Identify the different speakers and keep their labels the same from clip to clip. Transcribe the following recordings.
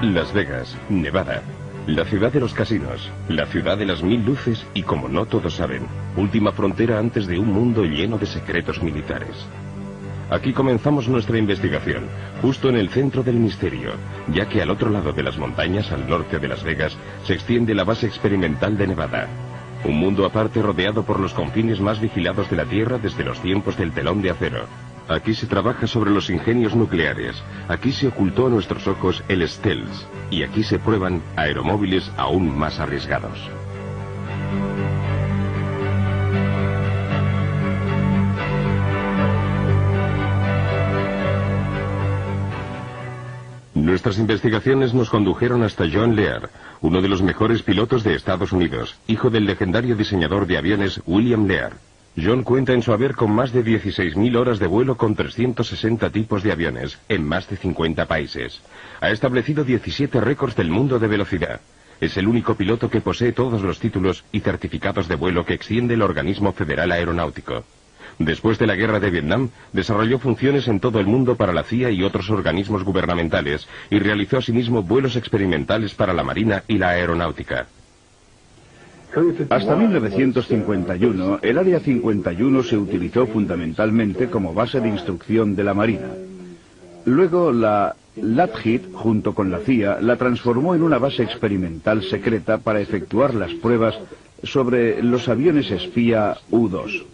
Speaker 1: Las Vegas, Nevada. La ciudad de los casinos, la ciudad de las 1000 luces y, como no todos saben, última frontera antes de un mundo lleno de secretos militares. Aquí comenzamos nuestra investigación, justo en el centro del misterio, ya que al otro lado de las montañas, al norte de Las Vegas, se extiende la base experimental de Nevada. Un mundo aparte rodeado por los confines más vigilados de la Tierra desde los tiempos del telón de acero. Aquí se trabaja sobre los ingenios nucleares, aquí se ocultó a nuestros ojos el stealth, y aquí se prueban aeromóviles aún más arriesgados. Nuestras investigaciones nos condujeron hasta John Lear, uno de los mejores pilotos de Estados Unidos, hijo del legendario diseñador de aviones William Lear. John cuenta en su haber con más de 16.000 horas de vuelo con 360 tipos de aviones, en más de 50 países. Ha establecido 17 récords del mundo de velocidad. Es el único piloto que posee todos los títulos y certificados de vuelo que extiende el Organismo Federal Aeronáutico. Después de la guerra de Vietnam, desarrolló funciones en todo el mundo para la CIA y otros organismos gubernamentales, y realizó asimismo vuelos experimentales para la Marina y la Aeronáutica.
Speaker 2: Hasta 1951, el Área 51 se utilizó fundamentalmente como base de instrucción de la Marina. Luego la Lockheed, junto con la CIA, la transformó en una base experimental secreta para efectuar las pruebas sobre los aviones espía U-2.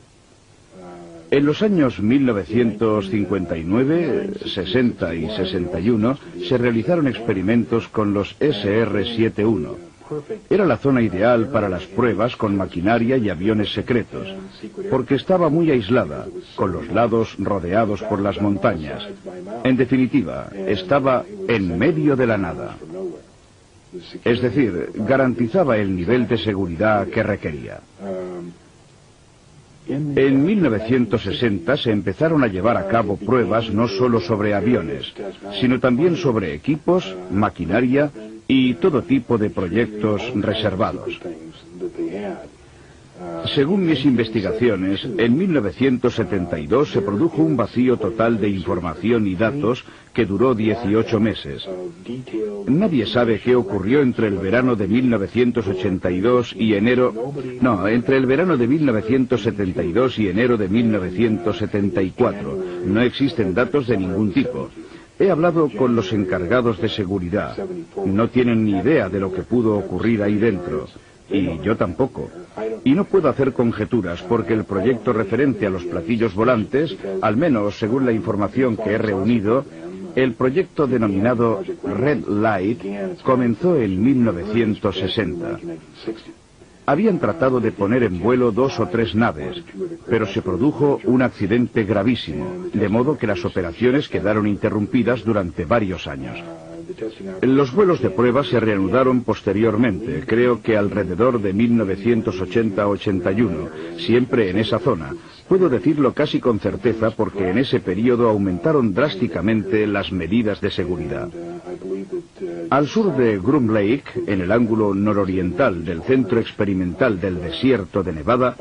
Speaker 2: En los años 1959, 60 y 61 se realizaron experimentos con los SR-71. Era la zona ideal para las pruebas con maquinaria y aviones secretos, porque estaba muy aislada, con los lados rodeados por las montañas. En definitiva, estaba en medio de la nada. Es decir, garantizaba el nivel de seguridad que requería. En 1960 se empezaron a llevar a cabo pruebas no solo sobre aviones, sino también sobre equipos, maquinaria y todo tipo de proyectos reservados. Según mis investigaciones, en 1972 se produjo un vacío total de información y datos que duró 18 meses. Nadie sabe qué ocurrió entre el verano de 1982 y entre el verano de 1972 y enero de 1974. No existen datos de ningún tipo. He hablado con los encargados de seguridad. No tienen ni idea de lo que pudo ocurrir ahí dentro. Y yo tampoco. Y no puedo hacer conjeturas porque el proyecto referente a los platillos volantes, al menos según la información que he reunido, el proyecto denominado Red Light comenzó en 1960. Habían tratado de poner en vuelo 2 o 3 naves, pero se produjo un accidente gravísimo, de modo que las operaciones quedaron interrumpidas durante varios años. Los vuelos de prueba se reanudaron posteriormente, creo que alrededor de 1980-81, siempre en esa zona. Puedo decirlo casi con certeza porque en ese periodo aumentaron drásticamente las medidas de seguridad. Al sur de Groom Lake, en el ángulo nororiental del centro experimental del desierto de Nevada,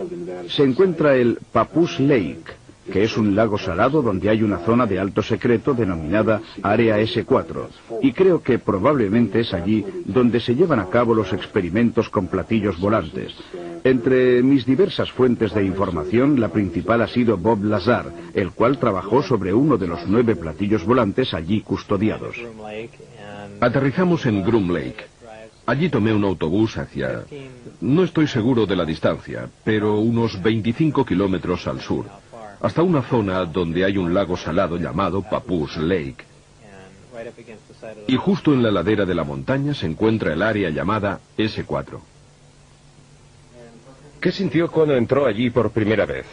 Speaker 2: se encuentra el Papoose Lake, que es un lago salado donde hay una zona de alto secreto denominada Área S4, y creo que probablemente es allí donde se llevan a cabo los experimentos con platillos volantes. Entre mis diversas fuentes de información, la principal ha sido Bob Lazar, el cual trabajó sobre uno de los 9 platillos volantes allí custodiados.
Speaker 3: Aterrizamos en Groom Lake. Allí tomé un autobús hacia... no estoy seguro de la distancia, pero unos 25 kilómetros al sur, hasta una zona donde hay un lago salado llamado Papoose Lake. Y justo en la ladera de la montaña se encuentra el área llamada S4.
Speaker 1: ¿Qué sintió cuando entró allí por primera vez?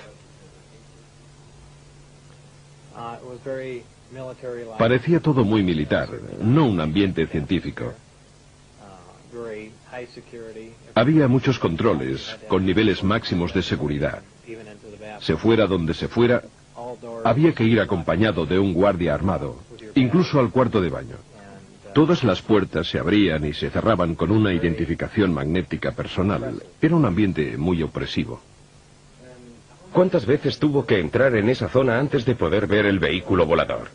Speaker 3: Parecía todo muy militar, no un ambiente científico. Había muchos controles, con niveles máximos de seguridad. Se fuera donde se fuera, había que ir acompañado de un guardia armado, incluso al cuarto de baño. Todas las puertas se abrían y se cerraban con una identificación magnética personal. Era un ambiente muy opresivo.
Speaker 1: ¿Cuántas veces tuvo que entrar en esa zona antes de poder ver el vehículo volador?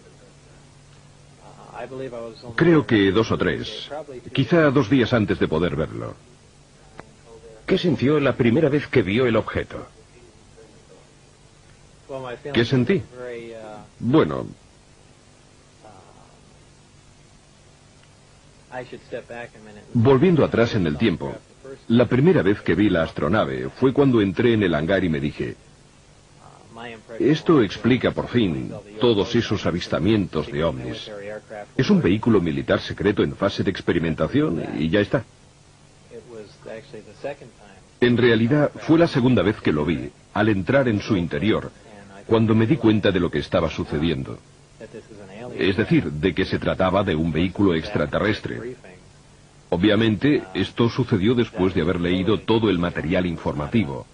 Speaker 3: Creo que 2 o 3. Quizá 2 días antes de poder verlo.
Speaker 1: ¿Qué sintió la primera vez que vio el objeto?
Speaker 3: ¿Qué sentí? Bueno, volviendo atrás en el tiempo, la primera vez que vi la astronave fue cuando entré en el hangar y me dije, esto explica por fin todos esos avistamientos de ovnis. Es un vehículo militar secreto en fase de experimentación y ya está. En realidad fue la segunda vez que lo vi, al entrar en su interior, cuando me di cuenta de lo que estaba sucediendo. Es decir, de que se trataba de un vehículo extraterrestre. Obviamente, esto sucedió después de haber leído todo el material informativo.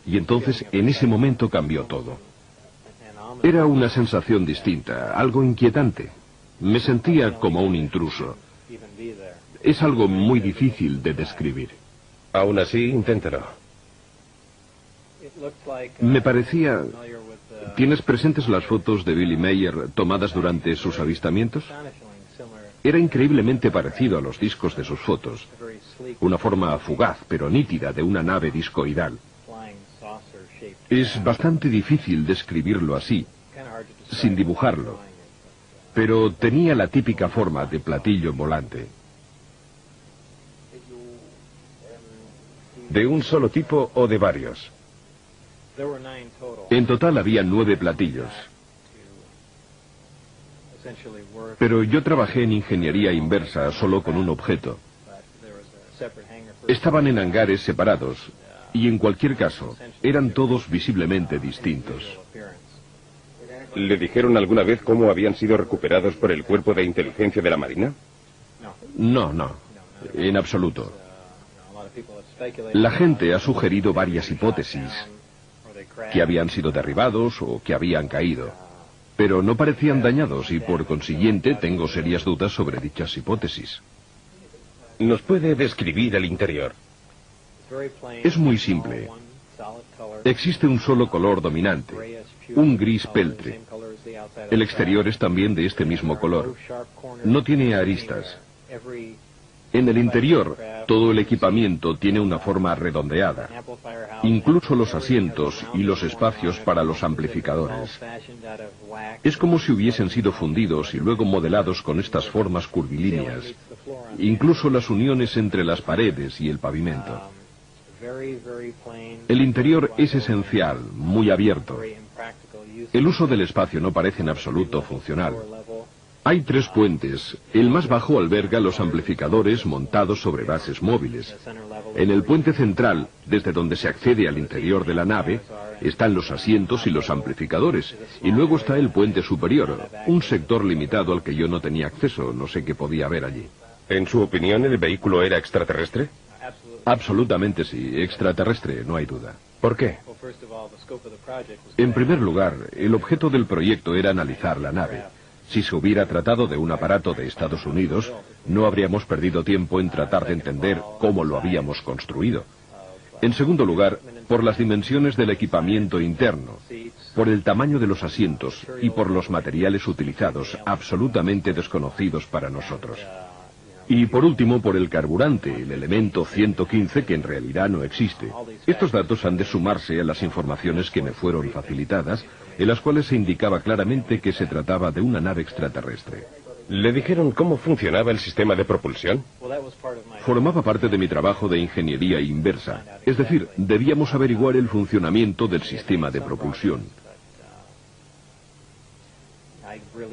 Speaker 3: Y entonces, en ese momento cambió todo. Era una sensación distinta, algo inquietante. Me sentía como un intruso. Es algo muy difícil de describir.
Speaker 1: Aún así, inténtalo.
Speaker 3: Me parecía... ¿Tienes presentes las fotos de Billy Mayer tomadas durante sus avistamientos? Era increíblemente parecido a los discos de sus fotos. Una forma fugaz, pero nítida, de una nave discoidal. Es bastante difícil describirlo así, sin dibujarlo. Pero tenía la típica forma de platillo volante.
Speaker 1: ¿De un solo tipo o de varios?
Speaker 3: En total había 9 platillos. Pero yo trabajé en ingeniería inversa solo con un objeto. Estaban en hangares separados y en cualquier caso eran todos visiblemente distintos.
Speaker 1: ¿Le dijeron alguna vez cómo habían sido recuperados por el cuerpo de inteligencia de la Marina?
Speaker 3: No, en absoluto. La gente ha sugerido varias hipótesis, que habían sido derribados o que habían caído, pero no parecían dañados y por consiguiente tengo serias dudas sobre dichas hipótesis.
Speaker 1: ¿Nos puede describir el interior?
Speaker 3: Es muy simple. Existe un solo color dominante, un gris peltre. El exterior es también de este mismo color. No tiene aristas. En el interior, todo el equipamiento tiene una forma redondeada, incluso los asientos y los espacios para los amplificadores. Es como si hubiesen sido fundidos y luego modelados con estas formas curvilíneas, incluso las uniones entre las paredes y el pavimento. El interior es esencial, muy abierto. El uso del espacio no parece en absoluto funcional. Hay 3 puentes. El más bajo alberga los amplificadores montados sobre bases móviles. En el puente central, desde donde se accede al interior de la nave, están los asientos y los amplificadores. Y luego está el puente superior, un sector limitado al que yo no tenía acceso, no sé qué podía haber allí.
Speaker 1: ¿En su opinión el vehículo era extraterrestre?
Speaker 3: Absolutamente sí, extraterrestre, no hay duda.
Speaker 1: ¿Por qué?
Speaker 3: En primer lugar, el objeto del proyecto era analizar la nave. Si se hubiera tratado de un aparato de Estados Unidos, no habríamos perdido tiempo en tratar de entender cómo lo habíamos construido. En segundo lugar, por las dimensiones del equipamiento interno, por el tamaño de los asientos y por los materiales utilizados, absolutamente desconocidos para nosotros. Y por último, por el carburante, el elemento 115, que en realidad no existe. Estos datos han de sumarse a las informaciones que me fueron facilitadas, en las cuales se indicaba claramente que se trataba de una nave extraterrestre.
Speaker 1: ¿Le dijeron cómo funcionaba el sistema de propulsión?
Speaker 3: Formaba parte de mi trabajo de ingeniería inversa, es decir, debíamos averiguar el funcionamiento del sistema de propulsión.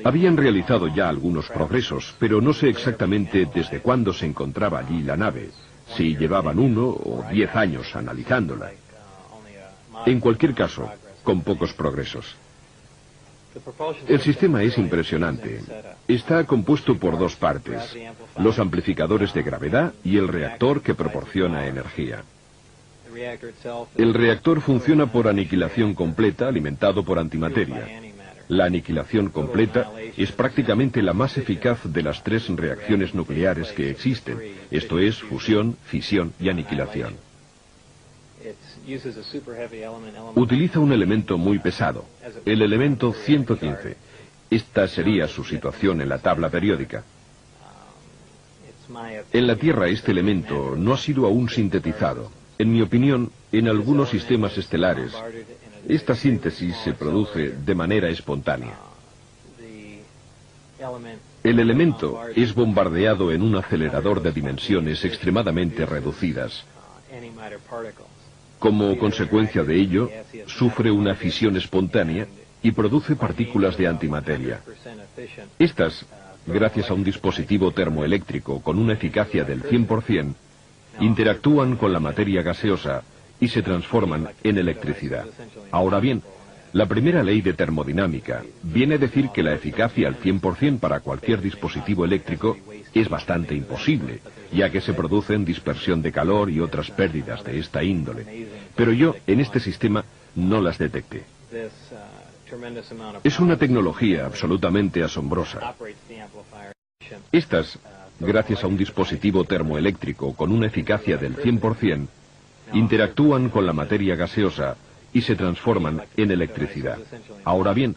Speaker 3: Habían realizado ya algunos progresos, pero no sé exactamente desde cuándo se encontraba allí la nave, si llevaban 1 o 10 años analizándola. En cualquier caso, con pocos progresos. El sistema es impresionante. Está compuesto por 2 partes, los amplificadores de gravedad y el reactor que proporciona energía. El reactor funciona por aniquilación completa, alimentado por antimateria. La aniquilación completa es prácticamente la más eficaz de las 3 reacciones nucleares que existen, esto es, fusión, fisión y aniquilación. Utiliza un elemento muy pesado, el elemento 115. Esta sería su situación en la tabla periódica. En la Tierra este elemento no ha sido aún sintetizado. En mi opinión, en algunos sistemas estelares, esta síntesis se produce de manera espontánea. El elemento es bombardeado en un acelerador de dimensiones extremadamente reducidas. Como consecuencia de ello, sufre una fisión espontánea y produce partículas de antimateria. Estas, gracias a un dispositivo termoeléctrico con una eficacia del 100%, interactúan con la materia gaseosa y se transforman en electricidad. Ahora bien, la primera ley de termodinámica viene a decir que la eficacia al 100% para cualquier dispositivo eléctrico es bastante imposible, ya que se producen dispersión de calor y otras pérdidas de esta índole. Pero yo, en este sistema, no las detecté. Es una tecnología absolutamente asombrosa. Estas, gracias a un dispositivo termoeléctrico con una eficacia del 100%, interactúan con la materia gaseosa y se transforman en electricidad. Ahora bien,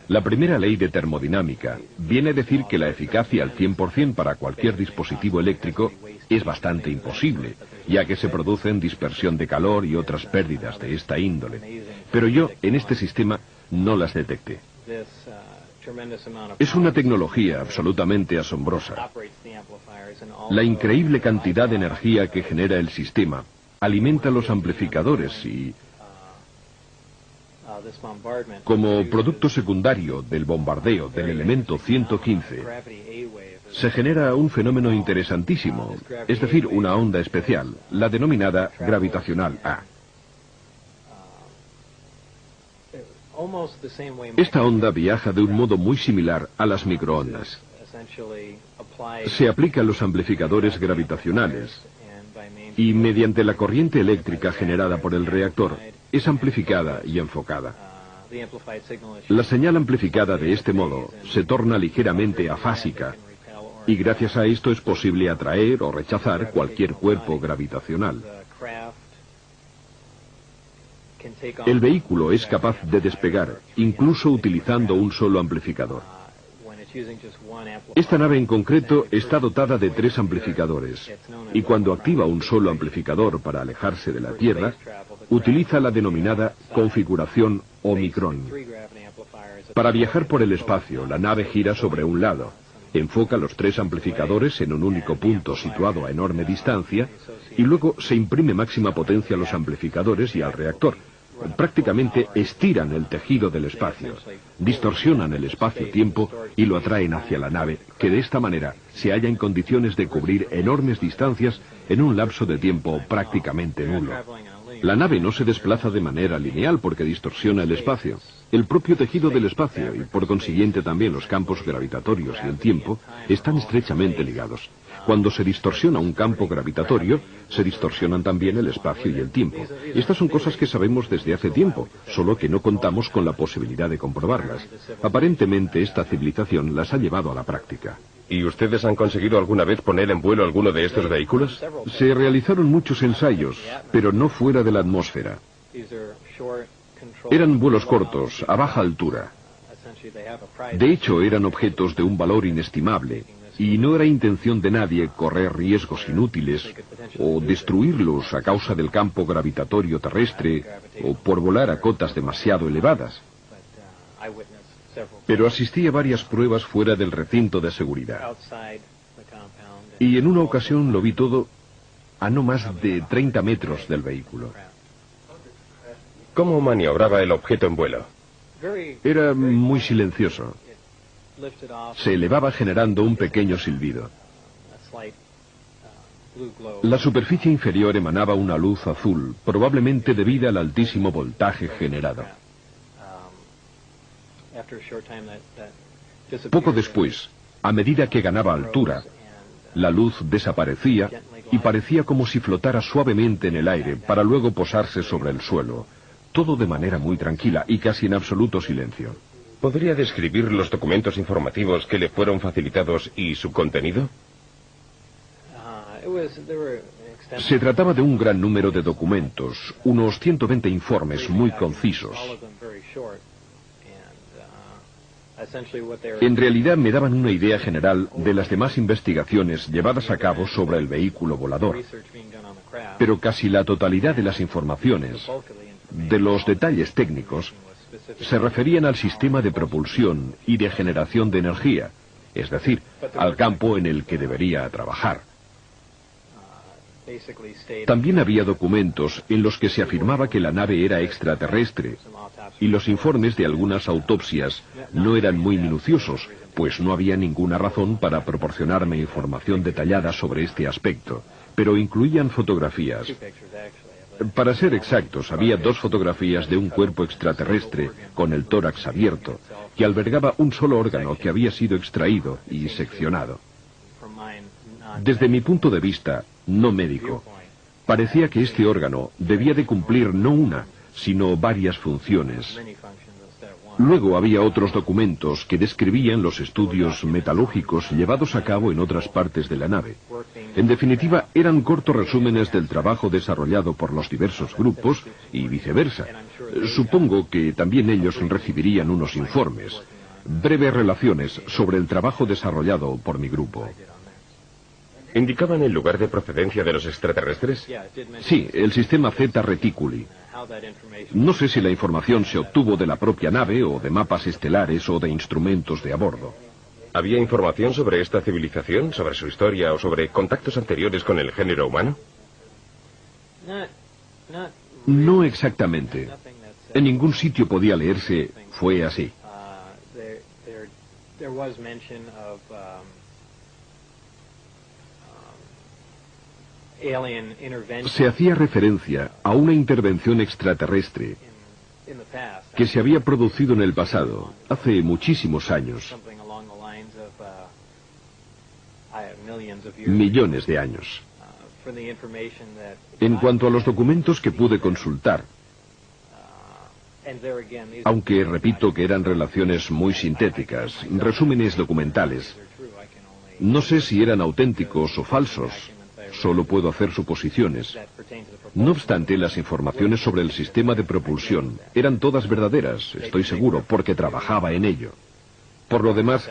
Speaker 3: la primera ley de termodinámica viene a decir que la eficacia al 100% para cualquier dispositivo eléctrico es bastante imposible, ya que se producen dispersión de calor y otras pérdidas de esta índole. Pero yo, en este sistema, no las detecté. Es una tecnología absolutamente asombrosa. La increíble cantidad de energía que genera el sistema alimenta los amplificadores y, como producto secundario del bombardeo del elemento 115, se genera un fenómeno interesantísimo, es decir, una onda especial, la denominada gravitacional A. Esta onda viaja de un modo muy similar a las microondas. Se aplica a los amplificadores gravitacionales y, mediante la corriente eléctrica generada por el reactor, es amplificada y enfocada. La señal amplificada de este modo se torna ligeramente afásica y gracias a esto es posible atraer o rechazar cualquier cuerpo gravitacional. El vehículo es capaz de despegar, incluso utilizando un solo amplificador. Esta nave en concreto está dotada de 3 amplificadores, y cuando activa un solo amplificador para alejarse de la Tierra, utiliza la denominada configuración Omicron. Para viajar por el espacio, la nave gira sobre un lado, enfoca los 3 amplificadores en un único punto situado a enorme distancia, y luego se imprime máxima potencia a los amplificadores y al reactor. Prácticamente estiran el tejido del espacio, distorsionan el espacio-tiempo y lo atraen hacia la nave, que de esta manera se halla en condiciones de cubrir enormes distancias en un lapso de tiempo prácticamente nulo. La nave no se desplaza de manera lineal porque distorsiona el espacio. El propio tejido del espacio y por consiguiente también los campos gravitatorios y el tiempo están estrechamente ligados. Cuando se distorsiona un campo gravitatorio, se distorsionan también el espacio y el tiempo. Estas son cosas que sabemos desde hace tiempo, solo que no contamos con la posibilidad de comprobarlas. Aparentemente esta civilización las ha llevado a la práctica.
Speaker 1: ¿Y ustedes han conseguido alguna vez poner en vuelo alguno de estos vehículos?
Speaker 3: Se realizaron muchos ensayos, pero no fuera de la atmósfera. Eran vuelos cortos, a baja altura. De hecho, eran objetos de un valor inestimable, y no era intención de nadie correr riesgos inútiles o destruirlos a causa del campo gravitatorio terrestre o por volar a cotas demasiado elevadas. Pero asistí a varias pruebas fuera del recinto de seguridad. Y en una ocasión lo vi todo a no más de 30 metros del vehículo.
Speaker 1: ¿Cómo maniobraba el objeto en vuelo?
Speaker 3: Era muy silencioso. Se elevaba generando un pequeño silbido. La superficie inferior emanaba una luz azul, probablemente debida al altísimo voltaje generado. Poco después, a medida que ganaba altura, la luz desaparecía y parecía como si flotara suavemente en el aire para luego posarse sobre el suelo, todo de manera muy tranquila y casi en absoluto silencio.
Speaker 1: ¿Podría describir los documentos informativos que le fueron facilitados y su contenido?
Speaker 3: Se trataba de un gran número de documentos, unos 120 informes muy concisos. En realidad me daban una idea general de las demás investigaciones llevadas a cabo sobre el vehículo volador. Pero casi la totalidad de las informaciones, de los detalles técnicos, se referían al sistema de propulsión y de generación de energía, es decir, al campo en el que debería trabajar. También había documentos en los que se afirmaba que la nave era extraterrestre, y los informes de algunas autopsias no eran muy minuciosos, pues no había ninguna razón para proporcionarme información detallada sobre este aspecto, pero incluían fotografías. Para ser exactos, había 2 fotografías de un cuerpo extraterrestre con el tórax abierto, que albergaba un solo órgano que había sido extraído y seccionado. Desde mi punto de vista, no médico, parecía que este órgano debía de cumplir no una, sino varias funciones. Luego había otros documentos que describían los estudios metalúrgicos llevados a cabo en otras partes de la nave. En definitiva, eran cortos resúmenes del trabajo desarrollado por los diversos grupos y viceversa. Supongo que también ellos recibirían unos informes, breves relaciones sobre el trabajo desarrollado por mi grupo.
Speaker 1: ¿Indicaban el lugar de procedencia de los extraterrestres?
Speaker 3: Sí, el sistema Zeta Reticuli. No sé si la información se obtuvo de la propia nave o de mapas estelares o de instrumentos de a bordo.
Speaker 1: ¿Había información sobre esta civilización, sobre su historia o sobre contactos anteriores con el género humano?
Speaker 3: No exactamente. En ningún sitio podía leerse "fue así". Se hacía referencia a una intervención extraterrestre que se había producido en el pasado, hace muchísimos años, millones de años. En cuanto a los documentos que pude consultar, aunque repito que eran relaciones muy sintéticas, resúmenes documentales, no sé si eran auténticos o falsos. Solo puedo hacer suposiciones. No obstante, las informaciones sobre el sistema de propulsión eran todas verdaderas, estoy seguro, porque trabajaba en ello. Por lo demás,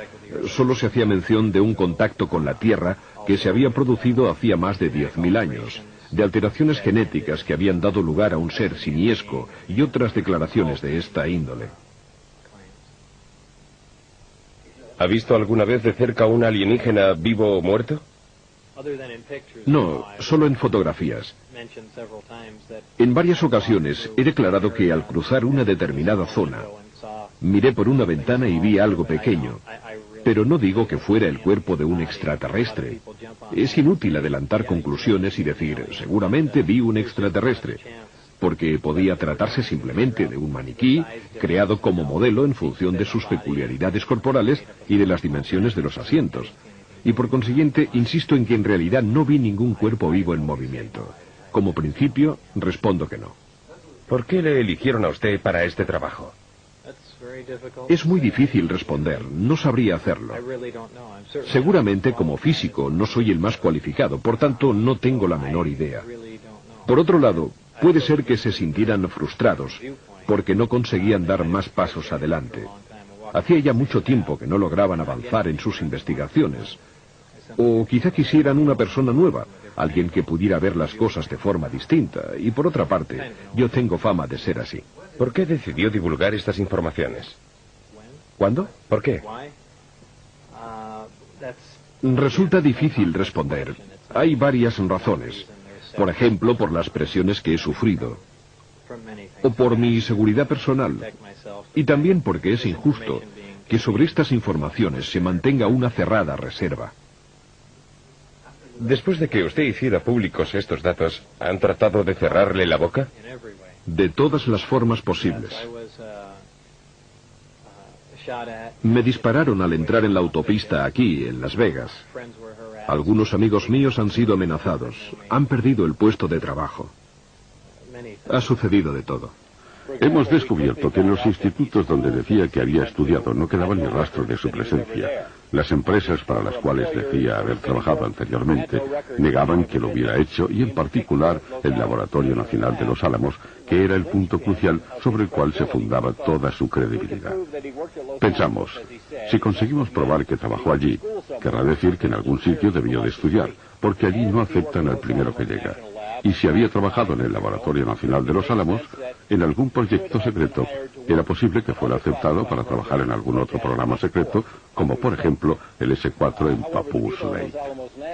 Speaker 3: solo se hacía mención de un contacto con la Tierra que se había producido hacía más de 10.000 años, de alteraciones genéticas que habían dado lugar a un ser simiesco y otras declaraciones de esta índole.
Speaker 1: ¿Ha visto alguna vez de cerca un alienígena vivo o muerto?
Speaker 3: No, solo en fotografías. En varias ocasiones he declarado que al cruzar una determinada zona, miré por una ventana y vi algo pequeño, pero no digo que fuera el cuerpo de un extraterrestre. Es inútil adelantar conclusiones y decir, seguramente vi un extraterrestre, porque podía tratarse simplemente de un maniquí creado como modelo en función de sus peculiaridades corporales y de las dimensiones de los asientos. Y por consiguiente, insisto en que en realidad no vi ningún cuerpo vivo en movimiento. Como principio, respondo que no.
Speaker 1: ¿Por qué le eligieron a usted para este trabajo?
Speaker 3: Es muy difícil responder, no sabría hacerlo. Seguramente como físico no soy el más cualificado, por tanto no tengo la menor idea. Por otro lado, puede ser que se sintieran frustrados, porque no conseguían dar más pasos adelante. Hacía ya mucho tiempo que no lograban avanzar en sus investigaciones. O quizá quisieran una persona nueva, alguien que pudiera ver las cosas de forma distinta. Y por otra parte, yo tengo fama de ser así.
Speaker 1: ¿Por qué decidió divulgar estas informaciones?
Speaker 3: ¿Cuándo?
Speaker 1: ¿Por qué?
Speaker 3: Resulta difícil responder. Hay varias razones. Por ejemplo, por las presiones que he sufrido. O por mi seguridad personal. Y también porque es injusto que sobre estas informaciones se mantenga una cerrada reserva.
Speaker 1: Después de que usted hiciera públicos estos datos, ¿han tratado de cerrarle la boca?
Speaker 3: De todas las formas posibles. Me dispararon al entrar en la autopista aquí, en Las Vegas. Algunos amigos míos han sido amenazados. Han perdido el puesto de trabajo. Ha sucedido de todo.
Speaker 4: Hemos descubierto que en los institutos donde decía que había estudiado no quedaba ni rastro de su presencia. Las empresas para las cuales decía haber trabajado anteriormente negaban que lo hubiera hecho, y en particular el Laboratorio Nacional de Los Álamos, que era el punto crucial sobre el cual se fundaba toda su credibilidad. Pensamos, si conseguimos probar que trabajó allí, querrá decir que en algún sitio debió de estudiar, porque allí no aceptan al primero que llega. Y si había trabajado en el Laboratorio Nacional de Los Álamos, en algún proyecto secreto, era posible que fuera aceptado para trabajar en algún otro programa secreto, como por ejemplo el S-4 en Papoose Lake.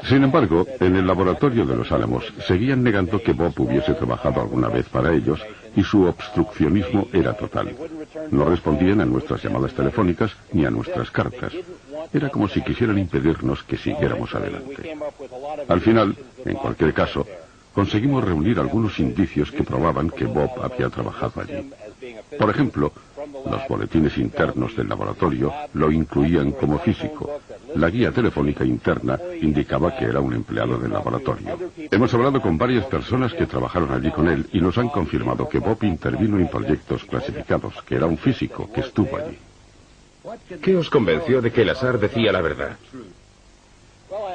Speaker 4: Sin embargo, en el Laboratorio de Los Álamos seguían negando que Bob hubiese trabajado alguna vez para ellos, y su obstruccionismo era total. No respondían a nuestras llamadas telefónicas ni a nuestras cartas. Era como si quisieran impedirnos que siguiéramos adelante. Al final, en cualquier caso, conseguimos reunir algunos indicios que probaban que Bob había trabajado allí. Por ejemplo, los boletines internos del laboratorio lo incluían como físico. La guía telefónica interna indicaba que era un empleado del laboratorio. Hemos hablado con varias personas que trabajaron allí con él y nos han confirmado que Bob intervino en proyectos clasificados, que era un físico que estuvo allí.
Speaker 1: ¿Qué os convenció de que el azar decía la verdad?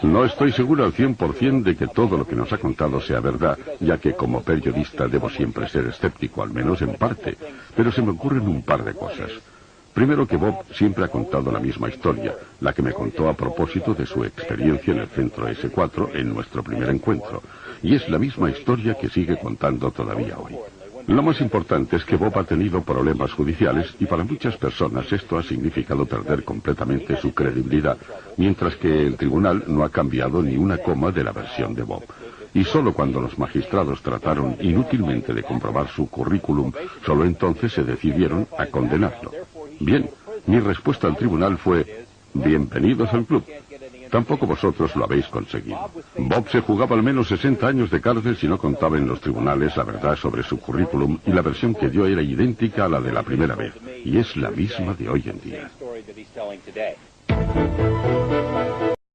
Speaker 4: No estoy seguro al 100% de que todo lo que nos ha contado sea verdad, ya que como periodista debo siempre ser escéptico, al menos en parte, pero se me ocurren un par de cosas. Primero, que Bob siempre ha contado la misma historia, la que me contó a propósito de su experiencia en el centro S4 en nuestro primer encuentro, y es la misma historia que sigue contando todavía hoy. Lo más importante es que Bob ha tenido problemas judiciales y para muchas personas esto ha significado perder completamente su credibilidad, mientras que el tribunal no ha cambiado ni una coma de la versión de Bob. Y solo cuando los magistrados trataron inútilmente de comprobar su currículum, solo entonces se decidieron a condenarlo. Bien, mi respuesta al tribunal fue: bienvenidos al club. Tampoco vosotros lo habéis conseguido. Bob se jugaba al menos 60 años de cárcel si no contaba en los tribunales la verdad sobre su currículum, y la versión que dio era idéntica a la de la primera vez, y es la misma de hoy en día.